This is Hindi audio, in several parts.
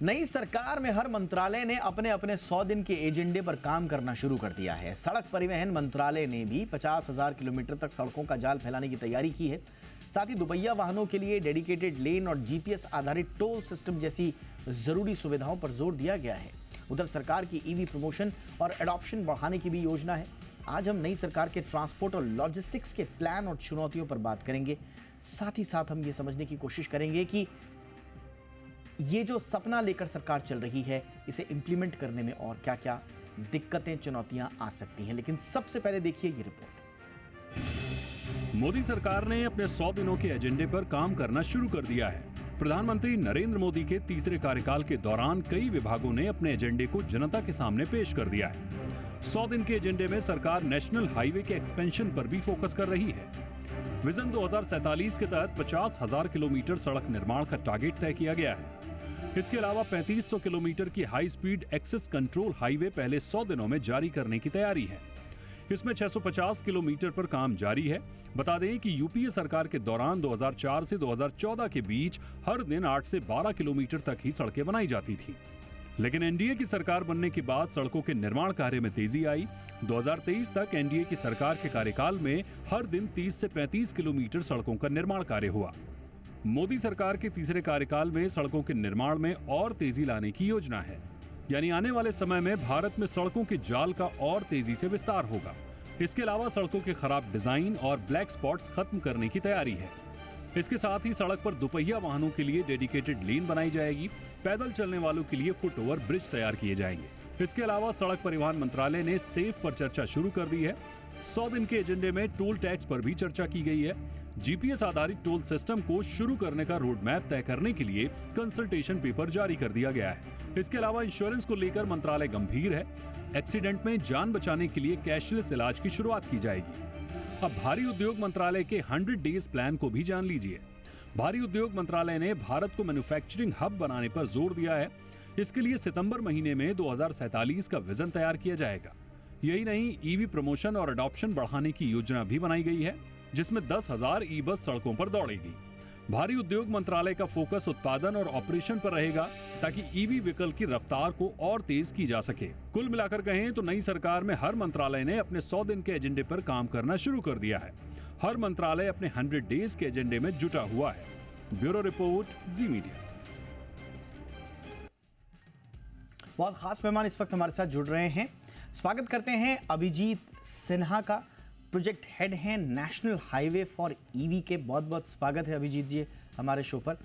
नई सरकार में हर मंत्रालय ने अपने अपने 100 दिन के एजेंडे पर काम करना शुरू कर दिया है। सड़क परिवहन मंत्रालय ने भी 50,000 किलोमीटर तक सड़कों का जाल फैलाने की तैयारी की है। साथ ही दुपहिया वाहनों के लिए डेडिकेटेड लेन और जीपीएस आधारित टोल सिस्टम जैसी जरूरी सुविधाओं पर जोर दिया गया है। उधर सरकार की ईवी प्रमोशन और एडॉप्शन बढ़ाने की भी योजना है। आज हम नई सरकार के ट्रांसपोर्ट और लॉजिस्टिक्स के प्लान और चुनौतियों पर बात करेंगे। साथ ही साथ हम ये समझने की कोशिश करेंगे कि ये जो सपना लेकर सरकार चल रही है, इसे इंप्लीमेंट करने में और क्या-क्या दिक्कतें, चुनौतियां आ सकती हैं। लेकिन सबसे पहले देखिए ये रिपोर्ट। मोदी सरकार ने अपने 100 दिनों के एजेंडे पर काम करना शुरू कर दिया है। प्रधानमंत्री नरेंद्र मोदी के तीसरे कार्यकाल के दौरान कई विभागों ने अपने एजेंडे को जनता के सामने पेश कर दिया है। 100 दिन के एजेंडे में सरकार नेशनल हाईवे के एक्सपेंशन पर भी फोकस कर रही है। विजन 2047 के तहत 50,000 किलोमीटर सड़क निर्माण का टारगेट तय किया गया है। इसके अलावा 3500 किलोमीटर की high speed access control highway पहले 100 दिनों में जारी करने की तैयारी है। इसमें 650 किलोमीटर पर काम जारी है। बता दें कि यूपीए सरकार के दौरान 2004 से 2014 के बीच हर दिन 8 से 12 किलोमीटर तक ही सड़कें बनाई जाती थी। लेकिन एनडीए की सरकार बनने के बाद सड़कों के निर्माण कार्य में तेजी आई। 2023 तक एनडीए की सरकार के कार्यकाल में हर दिन 30 से 35 किलोमीटर सड़कों का निर्माण कार्य हुआ। मोदी सरकार के तीसरे कार्यकाल में सड़कों के निर्माण में और तेजी लाने की योजना है। यानी आने वाले समय में भारत में सड़कों के जाल का और तेजी से विस्तार होगा। इसके अलावा सड़कों के खराब डिजाइन और ब्लैक स्पॉट्स खत्म करने की तैयारी है। इसके साथ ही सड़क पर दुपहिया वाहनों के लिए डेडिकेटेड लेन बनाई जाएगी। पैदल चलने वालों के लिए फुट ओवर ब्रिज तैयार किए जाएंगे। इसके अलावा सड़क परिवहन मंत्रालय ने सेफ पर चर्चा शुरू कर दी है। 100 दिन के एजेंडे में टोल टैक्स पर भी चर्चा की गई है। जीपीएस आधारित टोल सिस्टम को शुरू करने का रोड मैप तय करने के लिए कंसल्टेशन पेपर जारी कर दिया गया है। इसके अलावा इंश्योरेंस को लेकर मंत्रालय गंभीर है। एक्सीडेंट में जान बचाने के लिए कैशलेस इलाज की शुरुआत की जाएगी। अब भारी उद्योग मंत्रालय के 100 डेज प्लान को भी जान लीजिए। भारी उद्योग मंत्रालय ने भारत को मैन्युफैक्चरिंग हब बनाने पर जोर दिया है। इसके लिए सितंबर महीने में 2047 का विजन तैयार किया जाएगा। यही नहीं, ईवी प्रमोशन और अडॉप्शन बढ़ाने की योजना भी बनाई गई है, जिसमें 10,000 ई बस सड़कों पर दौड़ेगी। भारी उद्योग मंत्रालय का फोकस उत्पादन और ऑपरेशन पर रहेगा, ताकि ईवी व्हीकल की रफ्तार को और तेज की जा सके। कुल मिलाकर कहें तो नई सरकार में हर मंत्रालय ने अपने 100 दिन के एजेंडे पर काम करना शुरू कर दिया है। हर मंत्रालय अपने 100 डेज के एजेंडे में जुटा हुआ है। ब्यूरो रिपोर्ट, जी मीडिया। बहुत खास मेहमान इस वक्त हमारे साथ जुड़ रहे हैं। स्वागत करते हैं अभिजीत सिन्हा का, प्रोजेक्ट हेड हैं नेशनल हाईवे फॉर ईवी के। बहुत बहुत स्वागत है अभिजीत जी हमारे शो पर।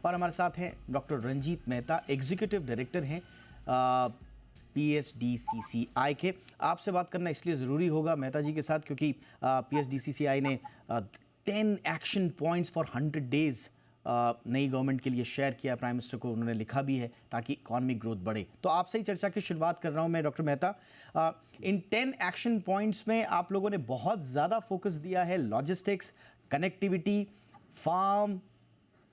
और हमारे साथ हैं doctor Ranjit Mehta, executive director हैं पीएसडीसीसीआई के। आपसे बात करना इसलिए ज़रूरी होगा मेहता जी के साथ, क्योंकि पीएसडीसीसीआई ने 10 एक्शन पॉइंट्स फॉर 100 डेज नई गवर्नमेंट के लिए शेयर किया। प्राइम मिनिस्टर को उन्होंने लिखा भी है, ताकि इकॉनमिक ग्रोथ बढ़े। तो आपसे ही चर्चा की शुरुआत कर रहा हूं मैं डॉक्टर मेहता। इन 10 एक्शन पॉइंट्स में आप लोगों ने बहुत ज़्यादा फोकस दिया है logistics, connectivity, farm,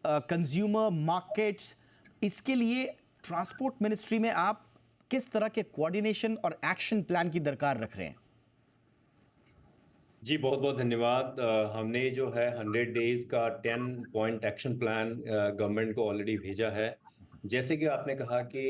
consumer markets. इसके लिए ट्रांसपोर्ट मिनिस्ट्री में आप किस तरह के कोऑर्डिनेशन और एक्शन प्लान की दरकार रख रहे हैं? जी बहुत बहुत धन्यवाद। हमने जो है 100 डेज का 10 पॉइंट एक्शन प्लान गवर्नमेंट को ऑलरेडी भेजा है। जैसे कि आपने कहा कि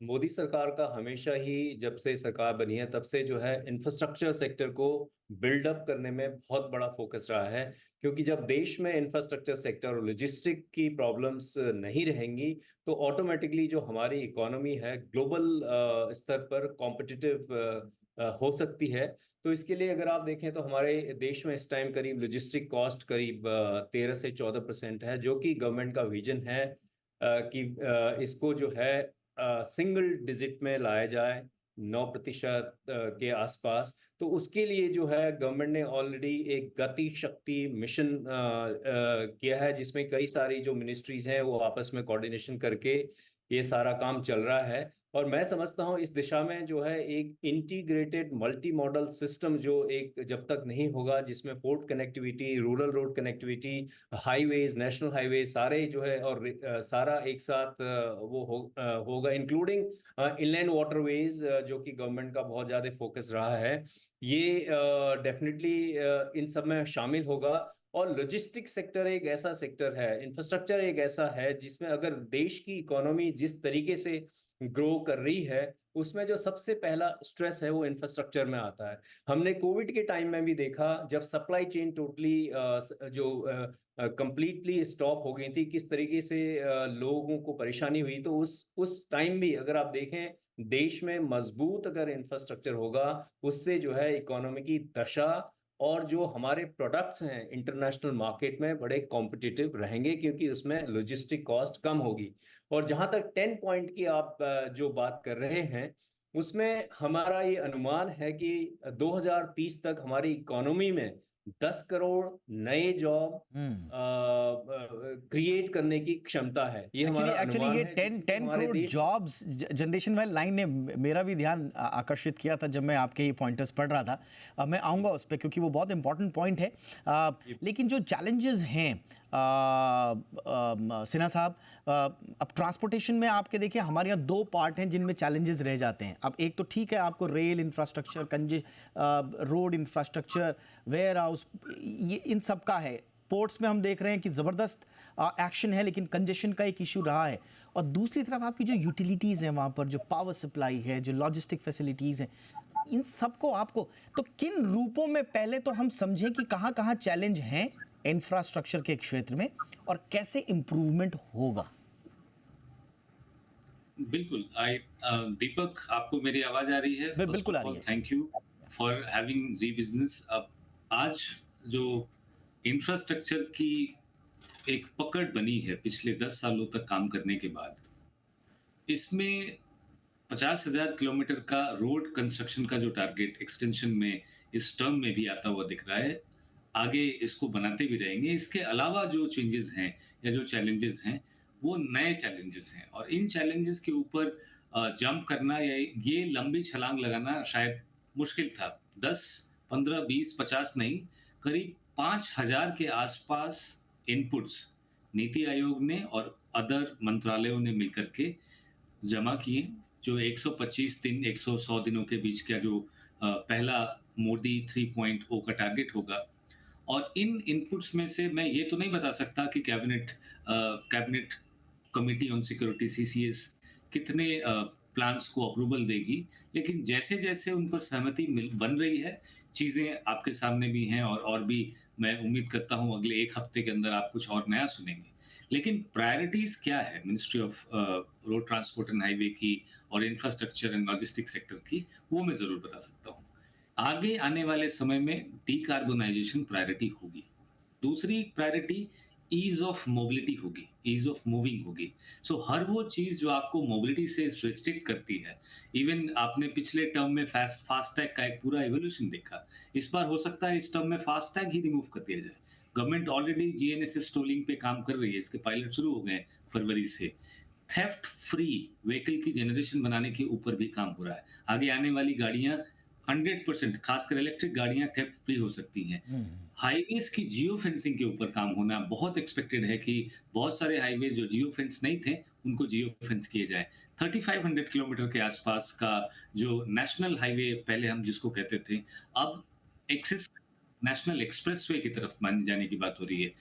मोदी सरकार का हमेशा ही, जब से सरकार बनी है तब से जो है इंफ्रास्ट्रक्चर सेक्टर को बिल्डअप करने में बहुत बड़ा फोकस रहा है। क्योंकि जब देश में इंफ्रास्ट्रक्चर सेक्टर और लॉजिस्टिक की प्रॉब्लम्स नहीं रहेंगी तो ऑटोमेटिकली जो हमारी इकोनॉमी है ग्लोबल स्तर पर कॉम्पिटिटिव हो सकती है। तो इसके लिए अगर आप देखें तो हमारे देश में इस टाइम करीब लॉजिस्टिक कॉस्ट करीब 13 से 14% है, जो कि गवर्नमेंट का विजन है कि इसको जो है सिंगल डिजिट में लाया जाए, 9% के आसपास। तो उसके लिए जो है गवर्नमेंट ने ऑलरेडी एक गति शक्ति मिशन किया है, जिसमें कई सारी जो मिनिस्ट्रीज हैं वो आपस में कोऑर्डिनेशन करके ये सारा काम चल रहा है। और मैं समझता हूँ इस दिशा में जो है एक इंटीग्रेटेड मल्टी मॉडल सिस्टम जो एक जब तक नहीं होगा, जिसमें port connectivity, rural road connectivity, highways, national highway सारे जो है और सारा एक साथ होगा, इंक्लूडिंग इनलैंड वाटरवेज, जो कि गवर्नमेंट का बहुत ज़्यादा फोकस रहा है। ये डेफिनेटली इन सब में शामिल होगा। और लॉजिस्टिक सेक्टर एक ऐसा सेक्टर है, इंफ्रास्ट्रक्चर एक ऐसा है जिसमें अगर देश की इकोनॉमी जिस तरीके से ग्रो कर रही है, उसमें जो सबसे पहला स्ट्रेस है वो इंफ्रास्ट्रक्चर में आता है। हमने कोविड के टाइम में भी देखा, जब सप्लाई चेन टोटली जो कंप्लीटली स्टॉप हो गई थी, किस तरीके से लोगों को परेशानी हुई। तो उस टाइम भी अगर आप देखें, देश में मजबूत अगर इंफ्रास्ट्रक्चर होगा, उससे जो है इकोनॉमी की दशा और जो हमारे प्रोडक्ट्स हैं इंटरनेशनल मार्केट में बड़े कॉम्पिटिटिव रहेंगे, क्योंकि उसमें लॉजिस्टिक कॉस्ट कम होगी। और जहां तक 10 पॉइंट की आप जो बात कर रहे हैं, उसमें हमारा ये अनुमान है कि 2030 तक हमारी इकोनॉमी में 10 करोड़ नए जॉब हम्म। क्रिएट करने की क्षमता है। ये एक्चुअली हमारा एक्चुअली अनुमान ये है, 10 जिसमें 10 हमारे करोड़ देश जॉब्स जनरेशन वाली लाइन ने मेरा भी ध्यान आकर्षित किया था जब मैं आपके ये पॉइंटर्स पढ़ रहा था। अब मैं आऊँगा उस पर क्योंकि वो बहुत इंपॉर्टेंट पॉइंट है। लेकिन जो चैलेंजेस हैं सिन्हा साहब, अब ट्रांसपोर्टेशन में आपके देखिए हमारे यहाँ दो पार्ट हैं जिनमें चैलेंजेस रह जाते हैं। अब एक तो ठीक है, आपको rail infrastructure, road infrastructure, warehouse, ये इन सब का है। पोर्ट्स में हम देख रहे हैं कि ज़बरदस्त एक्शन है, लेकिन कंजेशन का एक इशू रहा है। और दूसरी तरफ आपकी जो यूटिलिटीज़ हैं वहाँ पर, जो पावर सप्लाई है, जो लॉजिस्टिक फैसिलिटीज़ हैं, इन सबको आपको तो किन रूपों में, पहले तो हम समझें कि कहाँ कहाँ चैलेंज हैं इंफ्रास्ट्रक्चर के क्षेत्र में और कैसे इम्प्रूवमेंट होगा। बिल्कुल। दीपक, आपको मेरी आवाज आ रही है? बिल्कुल आ रही है। Thank you for having Zee business. अब आज जो इंफ्रास्ट्रक्चर की एक पकड़ बनी है पिछले 10 सालों तक काम करने के बाद, इसमें 50,000 किलोमीटर का रोड कंस्ट्रक्शन का जो टारगेट एक्सटेंशन में इस टर्म में भी आता हुआ दिख रहा है, आगे इसको बनाते भी रहेंगे। इसके अलावा जो चेंजेस हैं या जो चैलेंजेस हैं, वो नए चैलेंजेस हैं और इन चैलेंजेस के ऊपर जंप करना या ये लंबी छलांग लगाना शायद मुश्किल था। 10, 15, 20, 50 नहीं, करीब 5,000 के आसपास इनपुट्स नीति आयोग ने और अदर मंत्रालयों ने मिलकर के जमा किए। जो 125 दिन 100 दिनों के बीच का जो पहला मोदी 3.0 का टारगेट होगा। और इन इनपुट्स में से मैं ये तो नहीं बता सकता कि cabinet committee on security CCS कितने प्लान्स को अप्रूवल देगी, लेकिन जैसे जैसे उन पर सहमति बन रही है, चीजें आपके सामने भी हैं और भी मैं उम्मीद करता हूं अगले एक हफ्ते के अंदर आप कुछ और नया सुनेंगे। लेकिन प्रायोरिटीज क्या है ministry of road transport and highway की और इंफ्रास्ट्रक्चर एंड लॉजिस्टिक सेक्टर की, वो मैं जरूर बता सकता हूँ। आगे आने वाले समय में डीकार्बोनाइजेशन प्रायोरिटी होगी। दूसरी प्रायोरिटी ईज ऑफ मोबिलिटी होगी, ईज ऑफ मूविंग होगी। सो हर वो चीज जो आपको मोबिलिटी से रिस्ट्रिक्ट करती है, इवन आपने पिछले टर्म में फास्टैग का एक पूरा एवोल्यूशन देखा, इस बार हो सकता है इस टर्म में फास्टैग ही रिमूव कर दिया जाए। गवर्नमेंट ऑलरेडी जीएनएसएस टोलिंग पे काम कर रही है, इसके पायलट शुरू हो गए फरवरी से। थेफ्ट फ्री व्हीकल की जनरेशन बनाने के ऊपर भी काम हो रहा है। आगे आने वाली गाड़ियां 100%, खासकर इलेक्ट्रिक गाड़ियां थेफ्ट फ्री हो सकती हैं। हाईवेज की जियो फेंसिंग के ऊपर काम होना बहुत एक्सपेक्टेड है कि बहुत सारे हाईवेज जो जियो फेंस नहीं थे, उनको जियो फेंस किए जाए। 3500 किलोमीटर के आसपास का जो नेशनल हाईवे पहले हम जिसको कहते थे, अब एक्सिस नेशनल एक्सप्रेसवे की तरफ माने जाने की बात हो रही है।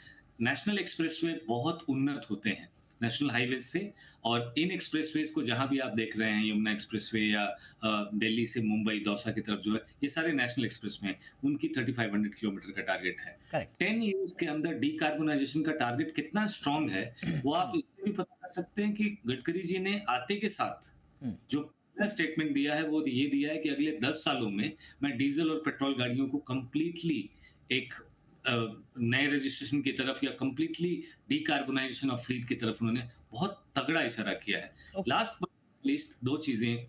नेशनल एक्सप्रेसवे बहुत उन्नत होते हैं नेशनल हाईवेज से, और इन एक्सप्रेसवेज को जहां भी आप देख रहे हैं, यमुना एक्सप्रेसवे या दिल्ली से मुंबई दौसा की तरफ जो है, ये सारे नेशनल एक्सप्रेस में उनकी 3500 किलोमीटर का टारगेट है। 10 इयर्स के अंदर डीकार्बोनाइजेशन का टारगेट कितना स्ट्रांग है, वो आप इससे भी पता कर सकते हैं कि गडकरी जी ने आते के साथ जो स्टेटमेंट दिया है, वो ये दिया है कि अगले 10 सालों में मैं डीजल और पेट्रोल गाड़ियों को कंप्लीटली एक नए रजिस्ट्रेशन की तरफ या कंप्लीटली डीकार्बोनाइजेशन ऑफ फ्लीट की तरफ उन्होंने बहुत तगड़ा इशारा किया है। लास्ट बट लीस्ट दो चीजें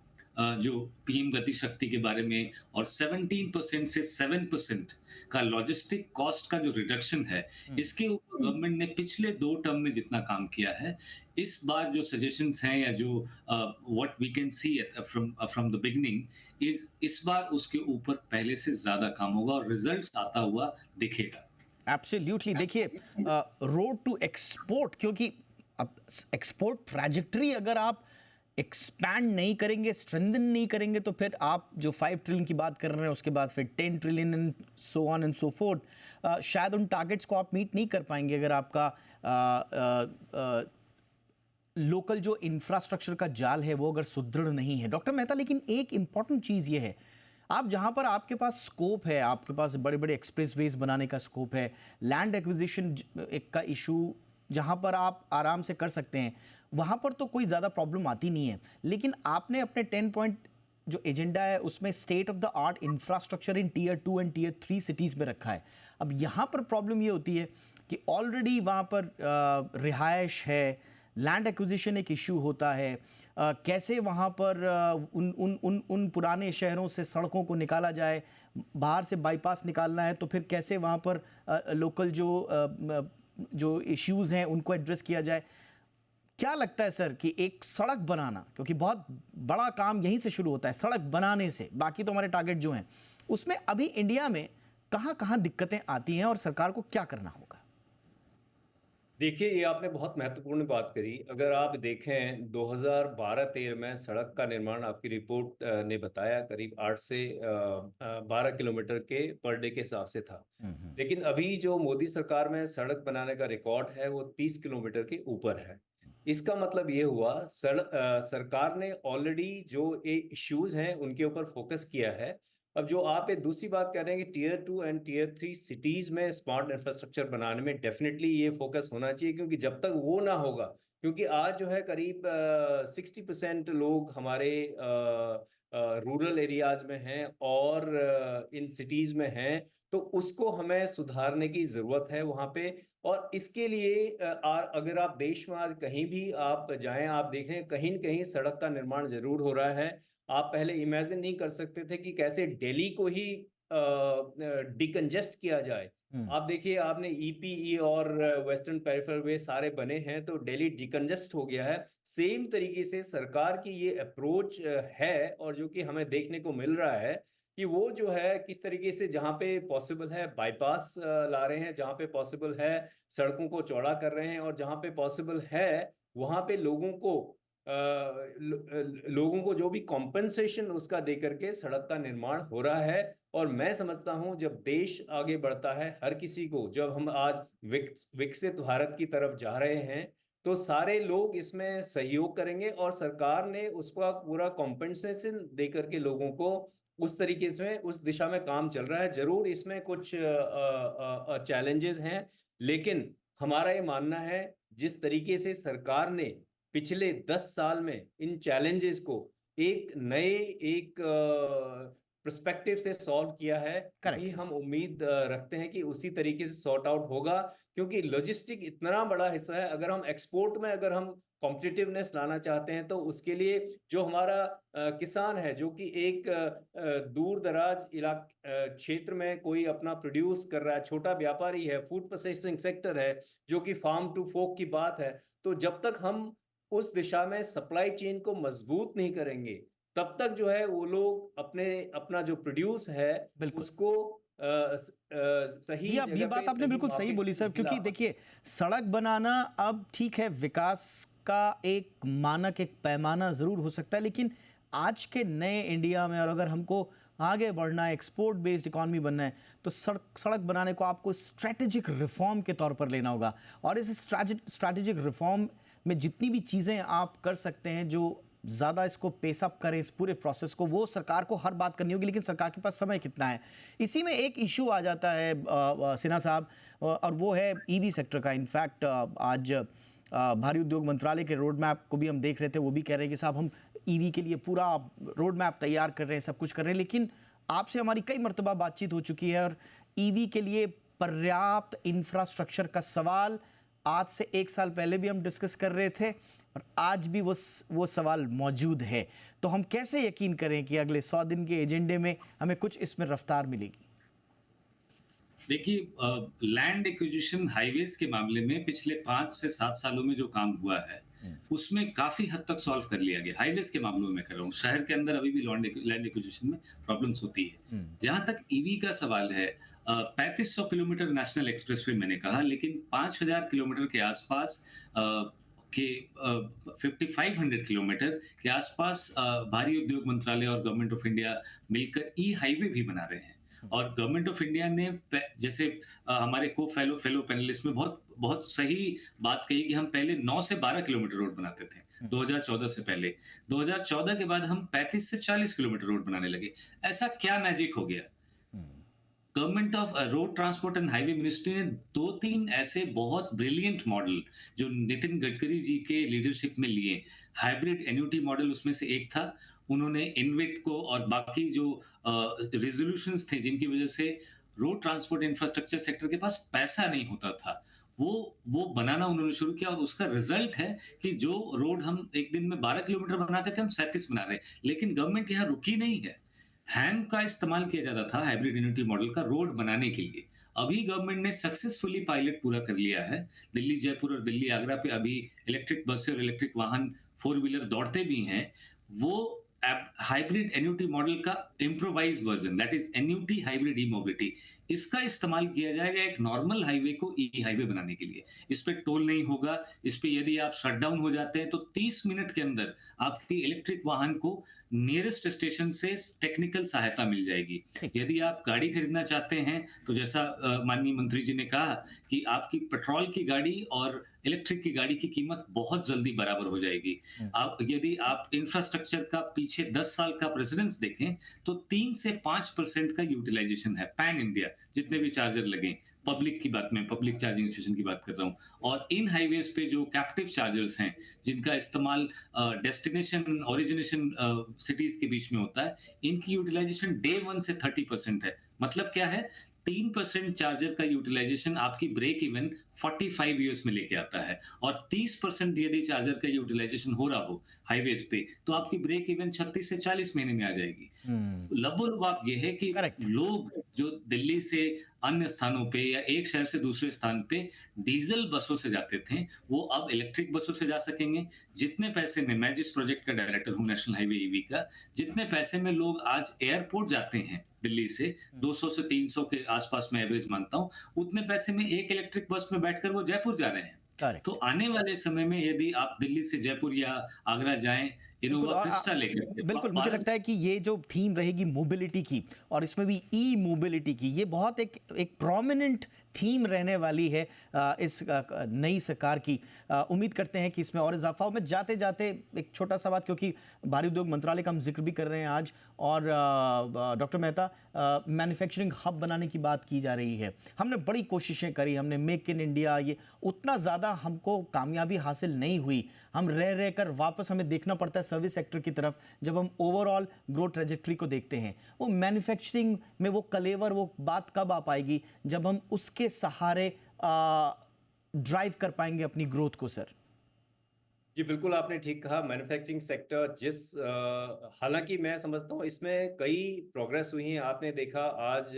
जो पीएम गति शक्ति के बारे में और 17% से 7% का लॉजिस्टिक कॉस्ट का जो रिडक्शन है, इसके ऊपर गवर्नमेंट ने पिछले 2 टर्म में जितना काम किया है, इस बार जो सजेशंस हैं या जो what we can see from the beginning is, इस बार उसके ऊपर पहले से ज्यादा काम होगा और रिजल्ट्स आता हुआ दिखेगा। एब्सोल्युटली। देखिए, रोड टू एक्सपोर्ट, क्योंकि अब एक्सपोर्ट ट्रैजेक्टरी अगर आप एक्सपैंड नहीं करेंगे, स्ट्रेंथन नहीं करेंगे, तो फिर आप जो 5 ट्रिलियन की बात कर रहे हैं उसके बाद फिर 10 trillion and so on and so fourth, शायद उन टारगेट्स को आप मीट नहीं कर पाएंगे अगर आपका लोकल जो इंफ्रास्ट्रक्चर का जाल है वो अगर सुदृढ़ नहीं है। डॉक्टर मेहता, लेकिन एक इंपॉर्टेंट चीज़ ये है, आप जहाँ पर आपके पास स्कोप है, आपके पास बड़े बड़े एक्सप्रेसवेज बनाने का स्कोप है, लैंड एक्विजिशन एक का इशू जहाँ पर आप आराम से कर सकते हैं, वहाँ पर तो कोई ज़्यादा प्रॉब्लम आती नहीं है। लेकिन आपने अपने 10 पॉइंट जो एजेंडा है उसमें state of the art infrastructure in tier 2 and tier 3 cities में रखा है। अब यहाँ पर प्रॉब्लम ये होती है कि ऑलरेडी वहाँ पर रिहाइश है, लैंड एक्विजिशन एक इशू होता है, कैसे वहाँ पर उन पुराने शहरों से सड़कों को निकाला जाए, बाहर से बाईपास निकालना है तो फिर कैसे वहाँ पर लोकल जो इश्यूज़ हैं उनको एड्रेस किया जाए। क्या लगता है सर कि एक सड़क बनाना, क्योंकि बहुत बड़ा काम यहीं से शुरू होता है, सड़क बनाने से, बाकी तो हमारे टारगेट जो हैं उसमें अभी इंडिया में कहाँ कहाँ दिक्कतें आती हैं और सरकार को क्या करना होगा? देखिए, ये आपने बहुत महत्वपूर्ण बात करी। अगर आप देखें 2012-13 में सड़क का निर्माण आपकी रिपोर्ट ने बताया करीब 8 से 12 किलोमीटर के पर डे के हिसाब से था। लेकिन अभी जो मोदी सरकार में सड़क बनाने का रिकॉर्ड है वो 30 किलोमीटर के ऊपर है। इसका मतलब ये हुआ सरकार ने ऑलरेडी जो ये इश्यूज हैं उनके ऊपर फोकस किया है। अब जो आप एक दूसरी बात कह रहे हैं कि टियर 2 एंड टियर 3 सिटीज में स्मार्ट इंफ्रास्ट्रक्चर बनाने में डेफिनेटली ये फोकस होना चाहिए, क्योंकि जब तक वो ना होगा, क्योंकि आज जो है करीब 60% लोग हमारे रूरल एरियाज में हैं और इन सिटीज में हैं, तो उसको हमें सुधारने की ज़रूरत है वहाँ पे। और इसके लिए अगर आप देश में आज कहीं भी आप जाएं, आप देखें कहीं न कहीं सड़क का निर्माण ज़रूर हो रहा है। आप पहले इमेजिन नहीं कर सकते थे कि कैसे दिल्ली को ही डिकंजेस्ट किया जाए। आप देखिए, आपने ईपीई और वेस्टर्न पेरिफेरल वे सारे बने हैं तो दिल्ली डिकंजेस्ट हो गया है। सेम तरीके से सरकार की ये अप्रोच है, और जो कि हमें देखने को मिल रहा है कि वो जो है किस तरीके से जहाँ पे पॉसिबल है बाईपास ला रहे हैं, जहाँ पे पॉसिबल है सड़कों को चौड़ा कर रहे हैं, और जहाँ पे पॉसिबल है वहाँ पे लोगों को जो भी कॉम्पेंसेशन उसका दे करके सड़क का निर्माण हो रहा है। और मैं समझता हूं जब देश आगे बढ़ता है, हर किसी को, जब हम आज विकसित भारत की तरफ जा रहे हैं, तो सारे लोग इसमें सहयोग करेंगे और सरकार ने उसका पूरा कॉम्पेंसेशन दे करके लोगों को उस तरीके से उस दिशा में काम चल रहा है। जरूर इसमें कुछ चैलेंजेस हैं, लेकिन हमारा ये मानना है जिस तरीके से सरकार ने पिछले 10 साल में इन चैलेंजेस को एक पर्सपेक्टिव से सॉल्व किया है, कि हम उम्मीद रखते हैं कि उसी तरीके से सॉर्ट आउट होगा, क्योंकि लॉजिस्टिक इतना बड़ा हिस्सा है। अगर हम एक्सपोर्ट में अगर हम कॉम्पिटिटिवनेस लाना चाहते हैं तो उसके लिए जो हमारा किसान है, जो कि एक दूर दराज क्षेत्र में कोई अपना प्रोड्यूस कर रहा है, छोटा व्यापारी है, फूड प्रोसेसिंग सेक्टर है, जो कि फार्म टू फोक की बात है, तो जब तक हम उस दिशा में सप्लाई चेन को मजबूत नहीं करेंगे, तब तक जो है वो लोग अपना जो प्रोड्यूस है उसको सही ये बात आपने बिल्कुल सही बोली सर, क्योंकि देखिए सड़क बनाना अब ठीक है, विकास का एक मानक, एक पैमाना जरूर हो सकता है, लेकिन आज के नए इंडिया में और अगर हमको आगे बढ़ना है, एक्सपोर्ट बेस्ड इकॉनमी बनना है, तो सड़क बनाने को आपको स्ट्रैटेजिक रिफॉर्म के तौर पर लेना होगा। और इस स्ट्रैटेजिक रिफॉर्म में जितनी भी चीज़ें आप कर सकते हैं जो ज़्यादा इसको पेस अप करें, इस पूरे प्रोसेस को, वो सरकार को हर बात करनी होगी, लेकिन सरकार के पास समय कितना है। इसी में एक इशू आ जाता है सिन्हा साहब, और वो है ईवी सेक्टर का। इनफैक्ट आज भारी उद्योग मंत्रालय के रोड मैप को भी हम देख रहे थे, वो भी कह रहे हैं कि साहब हम ईवी के लिए पूरा रोड मैप तैयार कर रहे हैं, सब कुछ कर रहे हैं, लेकिन आपसे हमारी कई मरतबा बातचीत हो चुकी है और ईवी के लिए पर्याप्त इंफ्रास्ट्रक्चर का सवाल आज से 1 साल पहले भी हम डिस्कस कर रहे थे और आज भी वो सवाल मौजूद है। तो हम कैसे यकीन करें कि अगले 100 दिन के एजेंडे में हमें कुछ इसमें रफ्तार मिलेगी? देखिए, लैंड एक्विजिशन हाईवेज के मामले में पिछले 5 से 7 सालों में जो काम हुआ है उसमें काफी हद तक सॉल्व कर लिया गया। हाईवेज के मामलों में कर रहा हूँ, शहर के अंदर अभी भी लैंड एक्विजिशन में प्रॉब्लम्स होती है। जहां तक ईवी का सवाल है, 3500 किलोमीटर नेशनल एक्सप्रेसवे मैंने कहा, लेकिन 5000 किलोमीटर के आसपास के 5500 किलोमीटर के आसपास भारी उद्योग मंत्रालय और गवर्नमेंट ऑफ इंडिया मिलकर ई हाईवे भी बना रहे हैं। और गवर्नमेंट ऑफ इंडिया ने जैसे हमारे को फेलो पैनलिस्ट में बहुत बहुत सही बात कही कि हम पहले 9 से 12 किलोमीटर रोड बनाते थे 2014 से पहले। 2014 के बाद हम 35 से 40 किलोमीटर रोड बनाने लगे। ऐसा क्या मैजिक हो गया? Government of road transport and highway ministry ने 2-3 ऐसे बहुत ब्रिलियंट मॉडल जो नितिन गडकरी जी के लीडरशिप में लिए। हाइब्रिड एन्युटी मॉडल उसमें से एक था। उन्होंने इनविट को और बाकी जो रेजोल्यूशंस थे जिनकी वजह से रोड ट्रांसपोर्ट इंफ्रास्ट्रक्चर सेक्टर के पास पैसा नहीं होता था, वो बनाना उन्होंने शुरू किया। और उसका रिजल्ट है कि जो रोड हम एक दिन में 12 किलोमीटर बनाते थे, हम 37 बना रहे हैं। लेकिन गवर्नमेंट यहाँ रुकी नहीं है। हैम का इस्तेमाल किया जाता था हाइब्रिड यूनिटी मॉडल का रोड बनाने के लिए। अभी गवर्नमेंट ने सक्सेसफुली पायलट पूरा कर लिया है। दिल्ली जयपुर और दिल्ली आगरा पे अभी इलेक्ट्रिक बस और इलेक्ट्रिक वाहन 4 व्हीलर दौड़ते भी हैं। वो हाइब्रिड एन्युटी मॉडल का improvise version, that is annuity hybrid E mobility, इसका इस्तेमाल किया जाएगा एक नॉर्मल हाईवे को ई हाईवे बनाने के लिए। इस पे टोल नहीं होगा। इस पे यदि आप शटडाउन हो जाते हैं तो 30 मिनट के अंदर आपकी इलेक्ट्रिक वाहन को नियरेस्ट स्टेशन से टेक्निकल सहायता मिल जाएगी। यदि आप गाड़ी खरीदना चाहते हैं तो जैसा माननीय मंत्री जी ने कहा कि आपकी पेट्रोल की गाड़ी और इलेक्ट्रिक की गाड़ी की कीमत बहुत जल्दी बराबर हो जाएगी। यदि आप इंफ्रास्ट्रक्चर का पीछे 10 साल का प्रेसिडेंस देखें तो 3 से 5% का यूटिलाइजेशन है पैन इंडिया, जितने भी चार्जर लगे। पब्लिक की बात में पब्लिक चार्जिंग स्टेशन की बात कर रहा हूं। और इन हाईवेज पे जो कैप्टिव चार्जर्स हैं जिनका इस्तेमाल डेस्टिनेशन ओरिजिनेशन सिटीज के बीच में होता है, इनकी यूटिलाइजेशन डे 1 से 30% है। मतलब क्या है? 3% चार्जर का यूटिलाइजेशन आपकी ब्रेक इवन 45 ईयर्स में लेके आता है। और 30% यदि चार्जर का यूटिलाइजेशन हो रहा हो हाईवेज पे तो आपकी ब्रेक इवन 36 से 40 महीने में आ जाएगी। लबोलबाप ये है कि Correct. लोग जो दिल्ली से अन्य स्थानों पे या एक शहर से दूसरे स्थान पे डीजल बसों से जाते थे, वो अब इलेक्ट्रिक बसों से जा सकेंगे। जितने पैसे में, मैं जिस प्रोजेक्ट का डायरेक्टर हूँ नेशनल हाईवे ईवी का, जितने पैसे में लोग आज एयरपोर्ट जाते हैं दिल्ली से 200 से 300 के आसपास में एवरेज मानता हूँ, उतने पैसे में एक इलेक्ट्रिक बस में बैठकर वो जयपुर जा रहे हैं। करेक्ट। तो आने वाले समय में यदि आप दिल्ली से जयपुर या आगरा जाएं बिल्कुल। इनोवा और क्रिस्टा लेकर के, तो बिल्कुल आप मुझे 12 लगता है कि ये जो थीम रहेगी मोबिलिटी की और इसमें भी ई मोबिलिटी की, ये बहुत एक प्रोमिनेंट थीम रहने वाली है इस नई सरकार की। उम्मीद करते हैं कि इसमें और इजाफा हो। मैं जाते जाते एक छोटा सा बात, क्योंकि भारी उद्योग मंत्रालय का हम जिक्र भी कर रहे हैं आज, और डॉक्टर मेहता, मैन्युफैक्चरिंग हब बनाने की बात की जा रही है। हमने बड़ी कोशिशें करी, हमने मेक इन इंडिया, ये उतना ज़्यादा हमको कामयाबी हासिल नहीं हुई। हम रह कर वापस हमें देखना पड़ता है सर्विस सेक्टर की तरफ जब हम ओवरऑल ग्रोथ ट्रेजेक्ट्री को देखते हैं। वो मैन्युफैक्चरिंग में वो कलेवर, वो बात कब आ पाएगी जब हम उसके सहारे ड्राइव कर पाएंगे अपनी ग्रोथ को? सर जी बिल्कुल, आपने ठीक कहा। मैन्युफैक्चरिंग सेक्टर हालांकि मैं समझता हूँ इसमें कई प्रोग्रेस हुई है। आपने देखा आज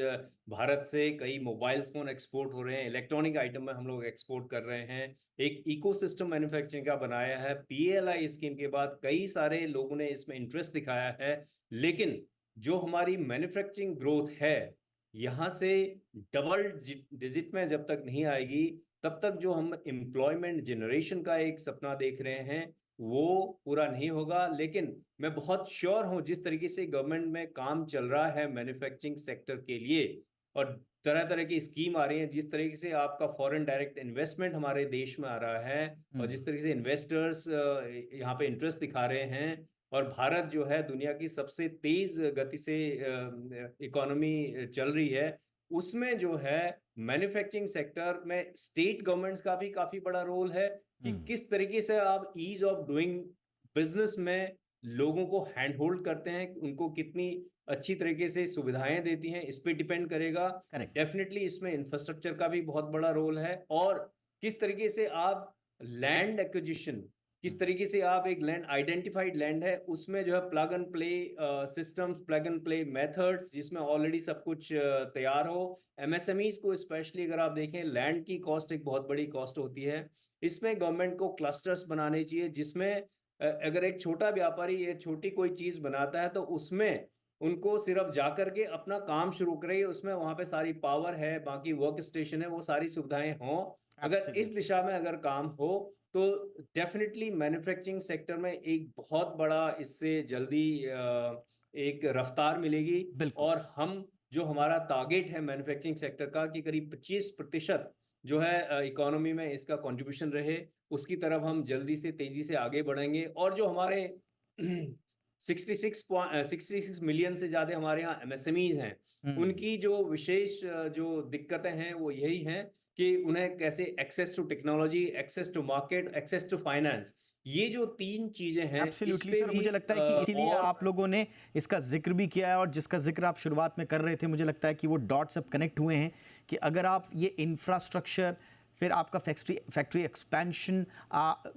भारत से कई मोबाइल फोन एक्सपोर्ट हो रहे हैं, इलेक्ट्रॉनिक आइटम में हम लोग एक्सपोर्ट कर रहे हैं। एक इकोसिस्टम मैन्युफैक्चरिंग का बनाया है। PLI स्कीम के बाद कई सारे लोगों ने इसमें इंटरेस्ट दिखाया है। लेकिन जो हमारी मैन्युफैक्चरिंग ग्रोथ है, यहाँ से डबल डिजिट में जब तक नहीं आएगी, तब तक जो हम एम्प्लॉयमेंट जनरेशन का एक सपना देख रहे हैं वो पूरा नहीं होगा। लेकिन मैं बहुत श्योर हूं, जिस तरीके से गवर्नमेंट में काम चल रहा है मैन्युफैक्चरिंग सेक्टर के लिए और तरह तरह की स्कीम आ रही है, जिस तरीके से आपका फॉरेन डायरेक्ट इन्वेस्टमेंट हमारे देश में आ रहा है और जिस तरीके से इन्वेस्टर्स यहाँ पे इंटरेस्ट दिखा रहे हैं, और भारत जो है दुनिया की सबसे तेज गति से इकोनॉमी चल रही है, उसमें जो है मैन्युफैक्चरिंग सेक्टर में स्टेट गवर्नमेंट्स का भी काफी बड़ा रोल है कि किस तरीके से आप ईज ऑफ डूइंग बिजनेस में लोगों को हैंड होल्ड करते हैं, उनको कितनी अच्छी तरीके से सुविधाएं देती हैं, इस पे डिपेंड करेगा। करेक्ट। डेफिनेटली इसमें इंफ्रास्ट्रक्चर का भी बहुत बड़ा रोल है, और किस तरीके से आप लैंड एक्विजिशन, किस तरीके से आप एक लैंड आइडेंटिफाइड लैंड है उसमें जो है plug and play systems, plug and play methods, जिसमें ऑलरेडी सब कुछ तैयार हो। MSMEs को स्पेशली अगर आप देखें, लैंड की कॉस्ट एक बहुत बड़ी कॉस्ट होती है। इसमें गवर्नमेंट को क्लस्टर्स बनाने चाहिए, जिसमें अगर एक छोटा व्यापारी ये छोटी कोई चीज बनाता है तो उसमें उनको सिर्फ जाकर के अपना काम शुरू करे, उसमें वहां पे सारी पावर है, बाकी वर्क स्टेशन है, वो सारी सुविधाएं हों। अगर इस दिशा में अगर काम हो तो डेफिनेटली मैन्युफैक्चरिंग सेक्टर में एक बहुत बड़ा इससे जल्दी एक रफ्तार मिलेगी। बिल्कुल। और हम जो हमारा टारगेट है मैन्युफैक्चरिंग सेक्टर का कि करीब 25% जो है इकोनॉमी में इसका कंट्रीब्यूशन रहे, उसकी तरफ हम जल्दी से तेजी से आगे बढ़ेंगे। और जो हमारे 66 मिलियन से ज़्यादा हमारे यहाँ एमएसएमईज हैं, उनकी जो विशेष जो दिक्कतें हैं वो यही हैं कि उन्हें कैसे access to technology, access to market, access to finance, ये जो 3 चीजें हैं इस एब्सोल्युटली पे सर, भी मुझे लगता है कि इसीलिए और आप लोगों ने इसका जिक्र भी किया है, और जिसका जिक्र आप शुरुआत में कर रहे थे, मुझे लगता है कि वो डॉट्स अब कनेक्ट हुए हैं कि अगर आप ये इंफ्रास्ट्रक्चर, फिर आपका factory expansion,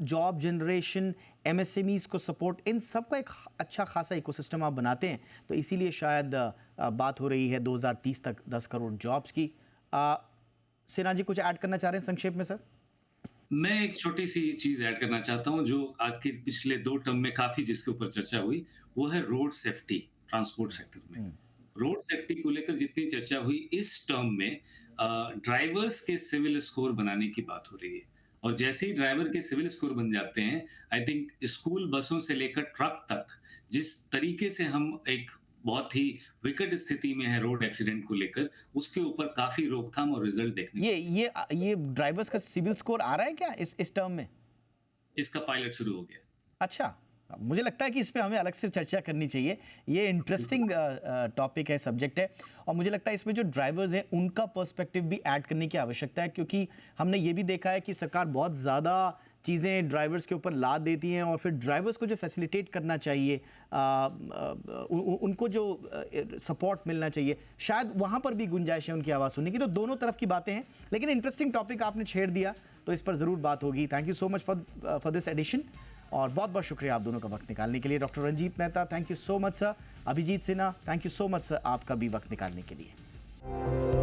job generation, MSMEs को सपोर्ट, इन सब का एक अच्छा खासा इकोसिस्टम आप बनाते हैं, तो इसीलिए शायद बात हो रही है 2030 तक 10 करोड़ जॉब्स की। सिन्हा जी कुछ ऐड करना चाह रहे हैं संक्षेप में सर? मैं एक छोटी सी चीज ऐड करना चाहता हूं जो आज के पिछले 2 टर्म में काफी जिसके ऊपर चर्चा हुई, वो है रोड सेफ्टी। ट्रांसपोर्ट सेक्टर में रोड सेफ्टी को लेकर जितनी चर्चा हुई, इस टर्म में ड्राइवर्स के सिविल स्कोर बनाने की बात हो रही है। और जैसे ही ड्राइवर के सिविल स्कोर बन जाते हैं, आई थिंक स्कूल बसों से लेकर ट्रक तक जिस तरीके से हम एक बहुत ही विकट स्थिति में है रोड एक्सीडेंट को लेकर, उसके ऊपर काफी रोकथाम और रिजल्ट देखने ये ड्राइवर्स का सिविल स्कोर आ रहा है क्या इस टर्म में? इसका पायलट शुरू हो गया। अच्छा, मुझे लगता है कि इस पे हमें अलग से चर्चा करनी चाहिए। ये इंटरेस्टिंग टॉपिक है, सब्जेक्ट है, और मुझे लगता है इसमें जो ड्राइवर्स हैं उनका पर्सपेक्टिव भी ऐड करने की आवश्यकता है, क्योंकि हमने ये भी देखा है कि सरकार बहुत ज़्यादा चीज़ें ड्राइवर्स के ऊपर लाद देती हैं, और फिर ड्राइवर्स को जो फैसिलिटेट करना चाहिए, उनको जो सपोर्ट मिलना चाहिए, शायद वहाँ पर भी गुंजाइश है उनकी आवाज़ सुनने की। तो दोनों तरफ की बातें हैं, लेकिन इंटरेस्टिंग टॉपिक आपने छेड़ दिया, तो इस पर ज़रूर बात होगी। Thank you so much for this edition, और बहुत बहुत शुक्रिया आप दोनों का वक्त निकालने के लिए। Doctor Ranjit Mehta, thank you so much sir. Abhijeet Sinha, thank you so much sir आपका भी वक्त निकालने के लिए।